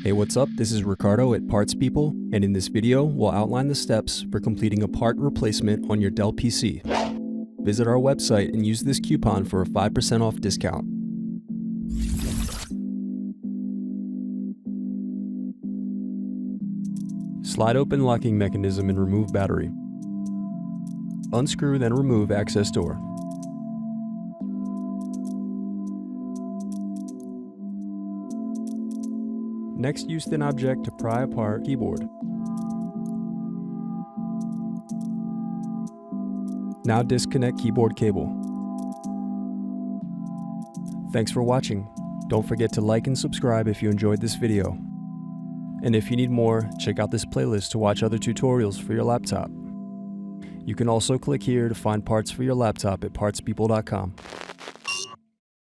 Hey, what's up? This is Ricardo at Parts People, and in this video, we'll outline the steps for completing a part replacement on your Dell PC. Visit our website and use this coupon for a 5% off discount. Slide open locking mechanism and remove battery. Unscrew, then remove access door. Next, use thin object to pry apart keyboard. Now disconnect keyboard cable. Thanks for watching. Don't forget to like and subscribe if you enjoyed this video. And if you need more, check out this playlist to watch other tutorials for your laptop. You can also click here to find parts for your laptop at partspeople.com.